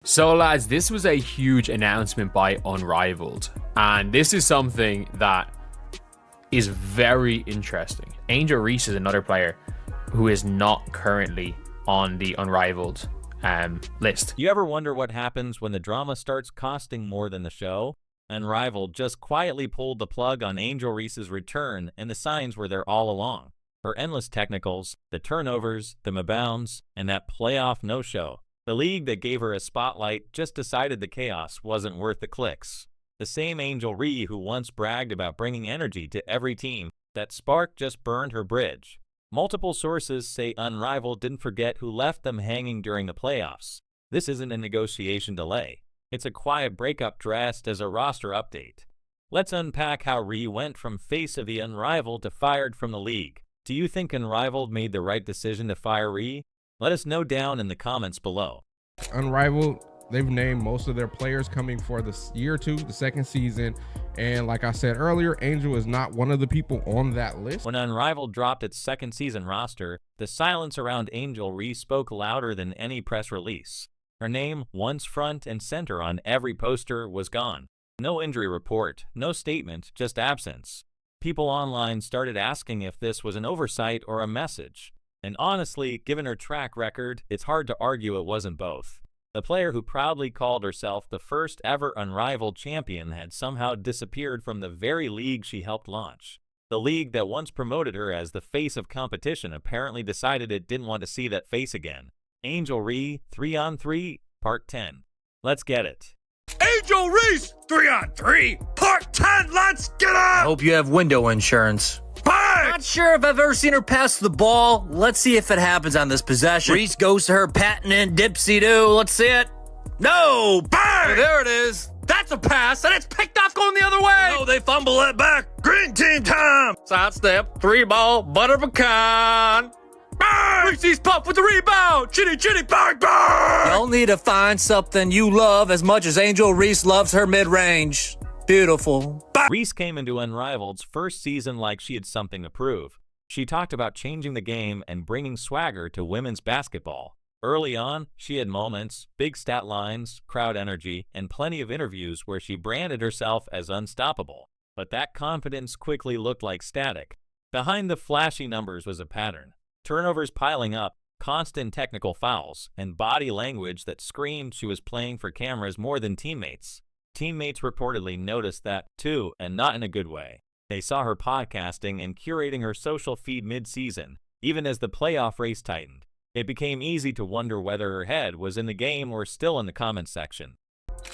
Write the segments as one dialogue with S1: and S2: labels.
S1: So lads, this was a huge announcement by Unrivaled, and this is something that is very interesting. Angel Reese is another player who is not currently on the Unrivaled list.
S2: You ever wonder what happens when the drama starts costing more than the show? Unrivaled just quietly pulled the plug on Angel Reese's return, and the signs were there all along. Her endless technicals, the turnovers, the rebounds, and that playoff no-show. The league that gave her a spotlight just decided the chaos wasn't worth the clicks. The same Angel Reese who once bragged about bringing energy to every team, that spark just burned her bridge. Multiple sources say Unrivaled didn't forget who left them hanging during the playoffs. This isn't a negotiation delay. It's a quiet breakup dressed as a roster update. Let's unpack how Reese went from face of the Unrivaled to fired from the league. Do you think Unrivaled made the right decision to fire Reese? Let us know down in the comments below.
S3: Unrivaled, they've named most of their players coming for the year 2, the second season. And like I said earlier, Angel is not one of the people on that list.
S2: When Unrivaled dropped its second season roster, the silence around Angel Reese spoke louder than any press release. Her name, once front and center on every poster, was gone. No injury report, no statement, just absence. People online started asking if this was an oversight or a message. And honestly, given her track record, it's hard to argue it wasn't both. The player who proudly called herself the first ever Unrivaled champion had somehow disappeared from the very league she helped launch. The league that once promoted her as the face of competition apparently decided it didn't want to see that face again. Angel Reese 3-on-3, Part 10. Let's get it.
S4: Angel Reese 3-on-3, Part 10, let's get
S5: I
S4: it!
S5: hope you have window insurance.
S4: Bang!
S5: Not sure if I've ever seen her pass the ball. Let's see if it happens on this possession. Reese goes to her patented dipsy-doo. Let's see it. No!
S4: Bang!
S5: There it is. That's a pass, and it's picked off going the other way.
S4: Oh, they fumble it back. Green team time!
S5: Sidestep, 3-ball, butter pecan.
S4: Bang!
S5: Reese's puff with the rebound.
S4: Chitty chitty bang bang!
S5: You'll need to find something you love as much as Angel Reese loves her mid-range. Beautiful.
S2: Reese came into Unrivaled's first season like she had something to prove. She talked about changing the game and bringing swagger to women's basketball. Early on, she had moments, big stat lines, crowd energy, and plenty of interviews where she branded herself as unstoppable. But that confidence quickly looked like static. Behind the flashy numbers was a pattern. Turnovers piling up, constant technical fouls, and body language that screamed she was playing for cameras more than teammates. Teammates reportedly noticed that, too, and not in a good way. They saw her podcasting and curating her social feed mid-season, even as the playoff race tightened. It became easy to wonder whether her head was in the game or still in the comments section.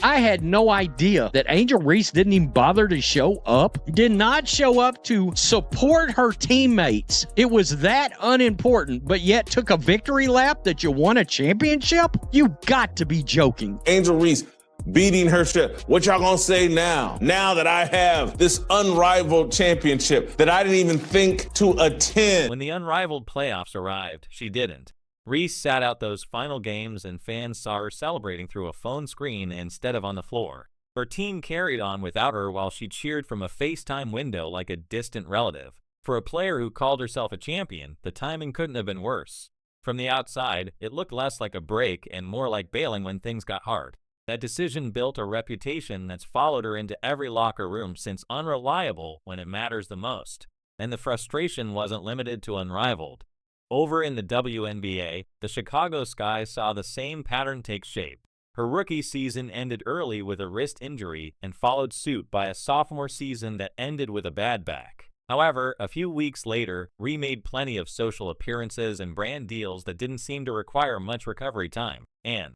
S6: I had no idea that Angel Reese didn't even bother to show up. Did not show up to support her teammates. It was that unimportant, but yet took a victory lap that you won a championship? You got to be joking.
S7: Angel Reese beating her ship. What y'all gonna say now? Now that I have this unrivaled championship that I didn't even think to attend.
S2: When the Unrivaled playoffs arrived, she didn't. Reese sat out those final games and fans saw her celebrating through a phone screen instead of on the floor. Her team carried on without her while she cheered from a FaceTime window like a distant relative. For a player who called herself a champion, the timing couldn't have been worse. From the outside, it looked less like a break and more like bailing when things got hard. That decision built a reputation that's followed her into every locker room since unreliable when it matters the most. And the frustration wasn't limited to Unrivaled. Over in the WNBA, the Chicago Sky saw the same pattern take shape. Her rookie season ended early with a wrist injury and followed suit by a sophomore season that ended with a bad back. However, a few weeks later, Reese made plenty of social appearances and brand deals that didn't seem to require much recovery time.
S7: And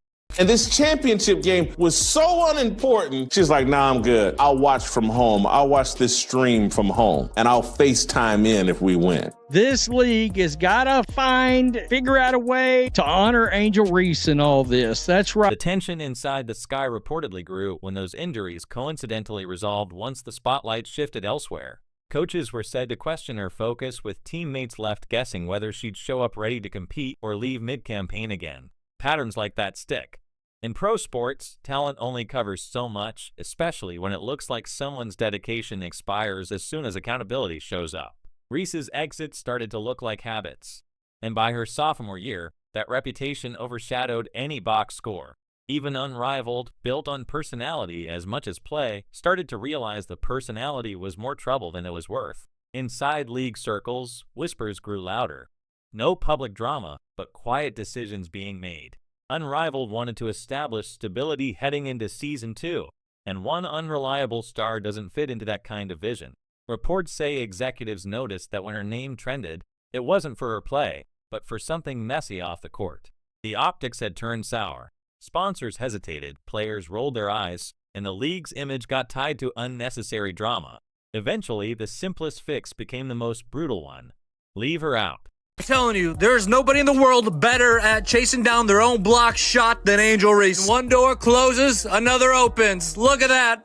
S7: this championship game was so unimportant. She's like, nah, I'm good. I'll watch from home. I'll watch this stream from home, and I'll FaceTime in if we win.
S6: This league has got to figure out a way to honor Angel Reese in all this. That's right.
S2: The tension inside the Sky reportedly grew when those injuries coincidentally resolved once the spotlight shifted elsewhere. Coaches were said to question her focus, with teammates left guessing whether she'd show up ready to compete or leave mid-campaign again. Patterns like that stick. In pro sports, talent only covers so much, especially when it looks like someone's dedication expires as soon as accountability shows up. Reese's exits started to look like habits, and by her sophomore year, that reputation overshadowed any box score. Even Unrivaled, built on personality as much as play, started to realize the personality was more trouble than it was worth. Inside league circles, whispers grew louder. No public drama, but quiet decisions being made. Unrivaled wanted to establish stability heading into Season 2, and one unreliable star doesn't fit into that kind of vision. Reports say executives noticed that when her name trended, it wasn't for her play, but for something messy off the court. The optics had turned sour. Sponsors hesitated, players rolled their eyes, and the league's image got tied to unnecessary drama. Eventually, the simplest fix became the most brutal one. Leave her out.
S5: I'm telling you, there's nobody in the world better at chasing down their own block shot than Angel Reese. One door closes, another opens. Look at that.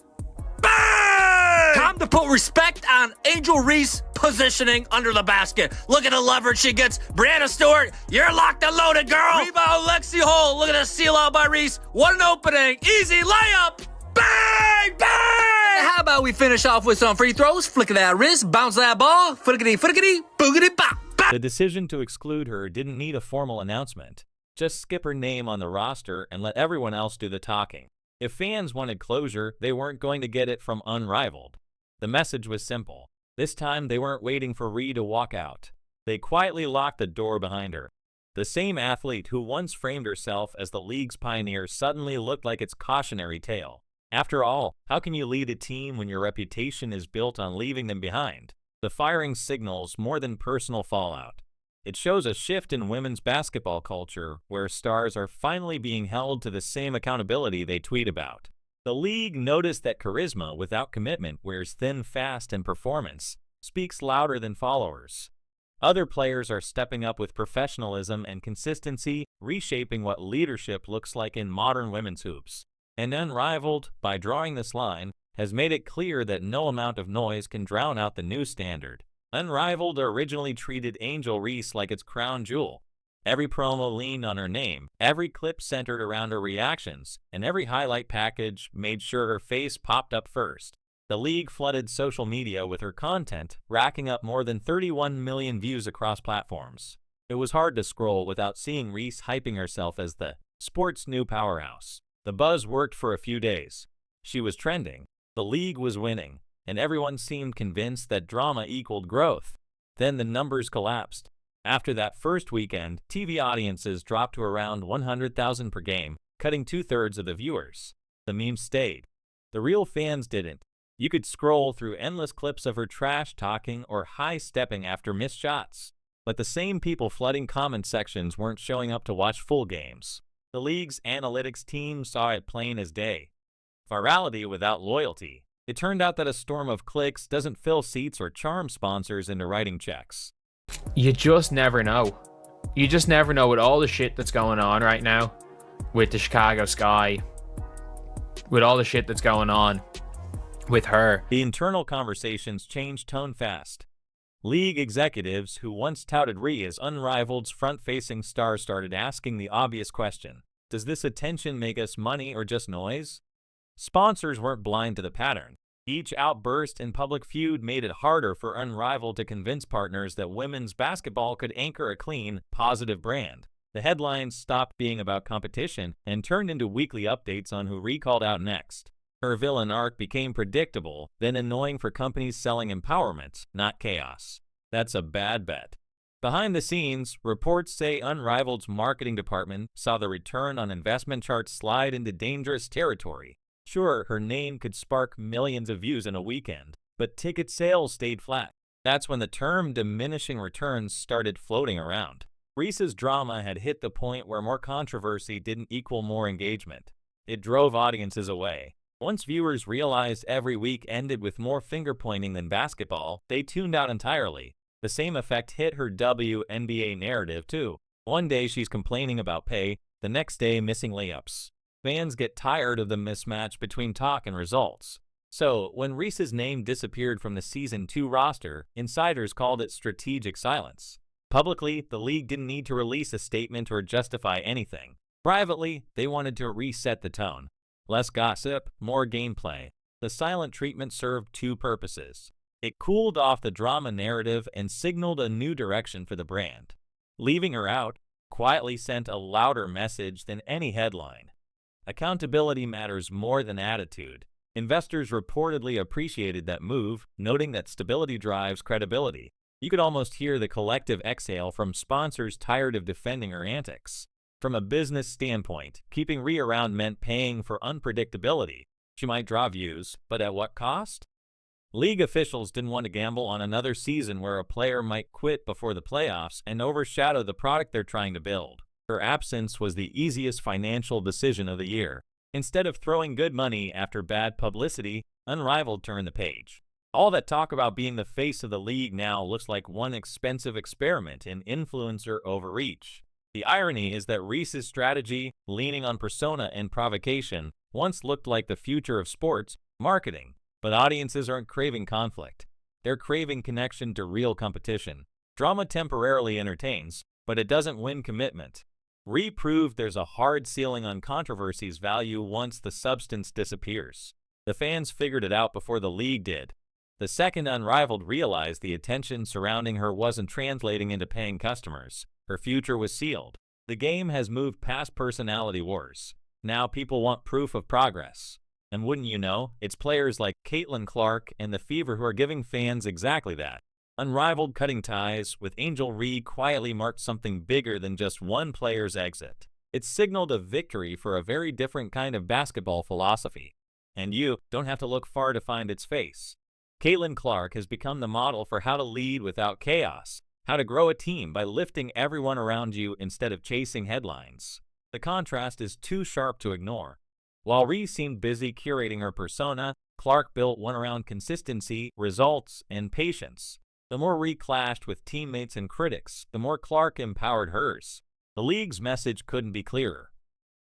S5: Bang! Time to put respect on Angel Reese positioning under the basket. Look at the leverage she gets. Brianna Stewart, you're locked and loaded, girl. Rebound, Lexi Hole. Look at the seal out by Reese. What an opening. Easy layup. Bang! Bang! How about we finish off with some free throws? Flick of that wrist, bounce that ball. Flickety, flickety, boogity, bop.
S2: The decision to exclude her didn't need a formal announcement. Just skip her name on the roster and let everyone else do the talking. If fans wanted closure, they weren't going to get it from Unrivaled. The message was simple. This time, they weren't waiting for Ree to walk out. They quietly locked the door behind her. The same athlete who once framed herself as the league's pioneer suddenly looked like its cautionary tale. After all, how can you lead a team when your reputation is built on leaving them behind? The firing signals more than personal fallout. It shows a shift in women's basketball culture where stars are finally being held to the same accountability they tweet about. The league noticed that charisma without commitment wears thin fast, and performance speaks louder than followers. Other players are stepping up with professionalism and consistency, reshaping what leadership looks like in modern women's hoops. And Unrivaled, by drawing this line, has made it clear that no amount of noise can drown out the new standard. Unrivaled originally treated Angel Reese like its crown jewel. Every promo leaned on her name, every clip centered around her reactions, and every highlight package made sure her face popped up first. The league flooded social media with her content, racking up more than 31 million views across platforms. It was hard to scroll without seeing Reese hyping herself as the sport's new powerhouse. The buzz worked for a few days. She was trending. The league was winning, and everyone seemed convinced that drama equaled growth. Then the numbers collapsed. After that first weekend, TV audiences dropped to around 100,000 per game, cutting 2/3 of the viewers. The memes stayed. The real fans didn't. You could scroll through endless clips of her trash talking or high-stepping after missed shots. But the same people flooding comment sections weren't showing up to watch full games. The league's analytics team saw it plain as day. Virality without loyalty. It turned out that a storm of clicks doesn't fill seats or charm sponsors into writing checks.
S1: You just never know. You just never know with all the shit that's going on right now with the Chicago Sky, with all the shit that's going on with her.
S2: The internal conversations changed tone fast. League executives who once touted Ree as Unrivaled's front-facing star started asking the obvious question: does this attention make us money or just noise? Sponsors weren't blind to the pattern. Each outburst and public feud made it harder for Unrivaled to convince partners that women's basketball could anchor a clean, positive brand. The headlines stopped being about competition and turned into weekly updates on who Ree called out next. Her villain arc became predictable, then annoying for companies selling empowerment, not chaos. That's a bad bet. Behind the scenes, reports say Unrivaled's marketing department saw the return on investment chart slide into dangerous territory. Sure, her name could spark millions of views in a weekend, but ticket sales stayed flat. That's when the term diminishing returns started floating around. Reese's drama had hit the point where more controversy didn't equal more engagement. It drove audiences away. Once viewers realized every week ended with more finger-pointing than basketball, they tuned out entirely. The same effect hit her WNBA narrative, too. One day she's complaining about pay, the next day missing layups. Fans get tired of the mismatch between talk and results. So, when Reese's name disappeared from the Season 2 roster, insiders called it strategic silence. Publicly, the league didn't need to release a statement or justify anything. Privately, they wanted to reset the tone. Less gossip, more gameplay. The silent treatment served two purposes. It cooled off the drama narrative and signaled a new direction for the brand. Leaving her out quietly sent a louder message than any headline. Accountability matters more than attitude. Investors reportedly appreciated that move, noting that stability drives credibility. You could almost hear the collective exhale from sponsors tired of defending her antics. From a business standpoint, keeping Rhea around meant paying for unpredictability. She might draw views, but at what cost? League officials didn't want to gamble on another season where a player might quit before the playoffs and overshadow the product they're trying to build. Her absence was the easiest financial decision of the year. Instead of throwing good money after bad publicity, Unrivaled turned the page. All that talk about being the face of the league now looks like one expensive experiment in influencer overreach. The irony is that Reese's strategy, leaning on persona and provocation, once looked like the future of sports marketing. But audiences aren't craving conflict. They're craving connection to real competition. Drama temporarily entertains, but it doesn't win commitment. Rhea proved there's a hard ceiling on controversy's value once the substance disappears. The fans figured it out before the league did. The second Unrivaled realized the attention surrounding her wasn't translating into paying customers. Her future was sealed. The game has moved past personality wars. Now people want proof of progress. And wouldn't you know, it's players like Caitlin Clark and the Fever who are giving fans exactly that. Unrivaled cutting ties with Angel Reese quietly marked something bigger than just one player's exit. It signaled a victory for a very different kind of basketball philosophy. And you don't have to look far to find its face. Caitlin Clark has become the model for how to lead without chaos, how to grow a team by lifting everyone around you instead of chasing headlines. The contrast is too sharp to ignore. While Reese seemed busy curating her persona, Clark built one around consistency, results, and patience. The more Reese clashed with teammates and critics, the more Clark empowered hers. The league's message couldn't be clearer.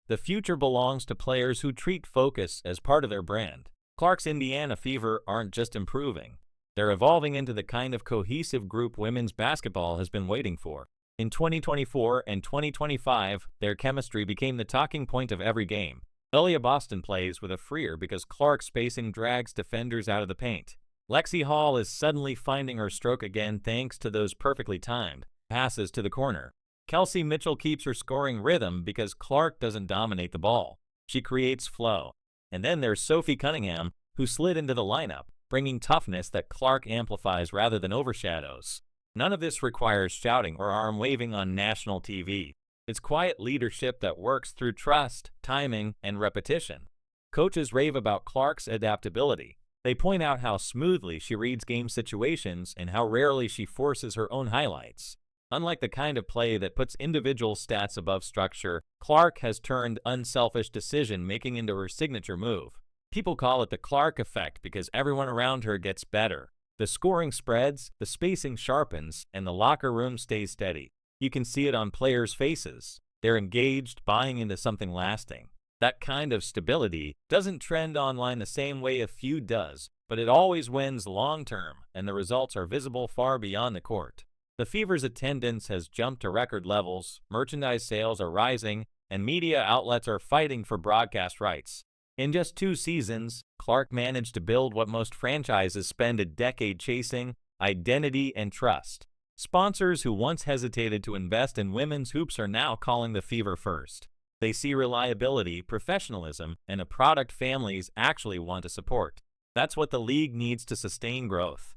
S2: The future belongs to players who treat focus as part of their brand. Clark's Indiana Fever aren't just improving. They're evolving into the kind of cohesive group women's basketball has been waiting for. In 2024 and 2025, their chemistry became the talking point of every game. Aaliyah Boston plays with a freer because Clark's spacing drags defenders out of the paint. Lexi Hall is suddenly finding her stroke again thanks to those perfectly timed passes to the corner. Kelsey Mitchell keeps her scoring rhythm because Clark doesn't dominate the ball. She creates flow. And then there's Sophie Cunningham, who slid into the lineup, bringing toughness that Clark amplifies rather than overshadows. None of this requires shouting or arm-waving on national TV. It's quiet leadership that works through trust, timing, and repetition. Coaches rave about Clark's adaptability. They point out how smoothly she reads game situations and how rarely she forces her own highlights. Unlike the kind of play that puts individual stats above structure, Clark has turned unselfish decision-making into her signature move. People call it the Clark effect because everyone around her gets better. The scoring spreads, the spacing sharpens, and the locker room stays steady. You can see it on players' faces. They're engaged, buying into something lasting. That kind of stability doesn't trend online the same way a feud does, but it always wins long-term, and the results are visible far beyond the court. The Fever's attendance has jumped to record levels, merchandise sales are rising, and media outlets are fighting for broadcast rights. In just 2 seasons, Clark managed to build what most franchises spend a decade chasing: identity and trust. Sponsors who once hesitated to invest in women's hoops are now calling the Fever first. They see reliability, professionalism, and a product families actually want to support. That's what the league needs to sustain growth.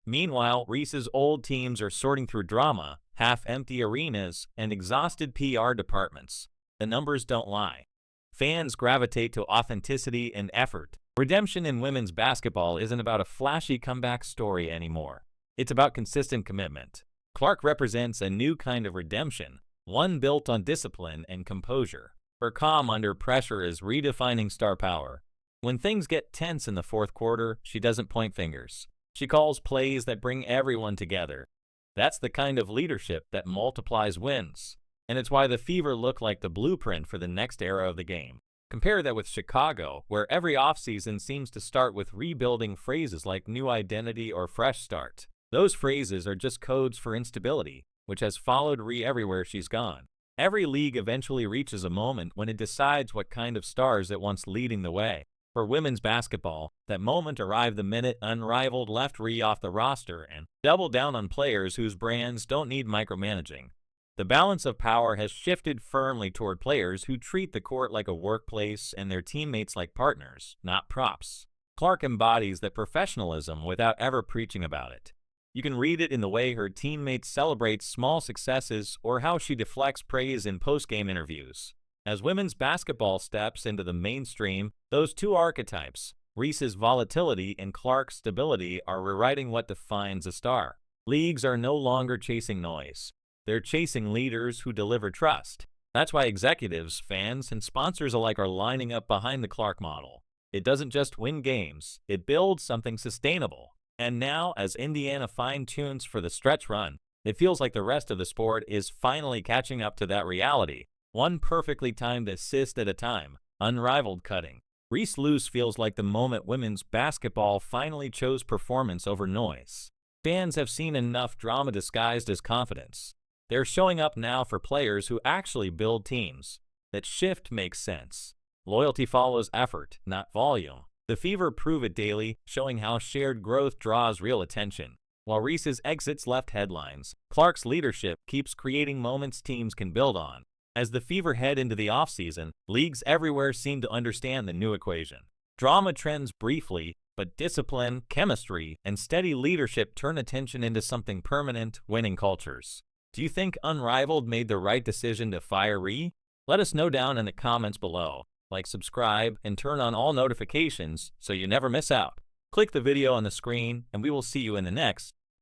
S2: Meanwhile, Reese's old teams are sorting through drama, half-empty arenas, and exhausted PR departments. The numbers don't lie. Fans gravitate to authenticity and effort. Redemption in women's basketball isn't about a flashy comeback story anymore. It's about consistent commitment. Clark represents a new kind of redemption, one built on discipline and composure. Her calm under pressure is redefining star power. When things get tense in the fourth quarter, she doesn't point fingers. She calls plays that bring everyone together. That's the kind of leadership that multiplies wins. And it's why the Fever look like the blueprint for the next era of the game. Compare that with Chicago, where every offseason seems to start with rebuilding phrases like new identity or fresh start. Those phrases are just codes for instability, which has followed Rhea everywhere she's gone. Every league eventually reaches a moment when it decides what kind of stars it wants leading the way. For women's basketball, that moment arrived the minute Unrivaled left Rhea off the roster and doubled down on players whose brands don't need micromanaging. The balance of power has shifted firmly toward players who treat the court like a workplace and their teammates like partners, not props. Clark embodies that professionalism without ever preaching about it. You can read it in the way her teammates celebrate small successes or how she deflects praise in post-game interviews. As women's basketball steps into the mainstream, those two archetypes, Reese's volatility and Clark's stability, are rewriting what defines a star. Leagues are no longer chasing noise. They're chasing leaders who deliver trust. That's why executives, fans, and sponsors alike are lining up behind the Clark model. It doesn't just win games, it builds something sustainable. And now, as Indiana fine-tunes for the stretch run, it feels like the rest of the sport is finally catching up to that reality. One perfectly timed assist at a time, unrivaled cutting. Reese loose feels like the moment women's basketball finally chose performance over noise. Fans have seen enough drama disguised as confidence. They're showing up now for players who actually build teams. That shift makes sense. Loyalty follows effort, not volume. The Fever prove it daily, showing how shared growth draws real attention. While Reese's exits left headlines, Clark's leadership keeps creating moments teams can build on. As the Fever head into the offseason, leagues everywhere seem to understand the new equation. Drama trends briefly, but discipline, chemistry, and steady leadership turn attention into something permanent, winning cultures. Do you think Unrivaled made the right decision to fire Ree? Let us know down in the comments below. Like, subscribe, and turn on all notifications so you never miss out. Click the video on the screen, and we will see you in the next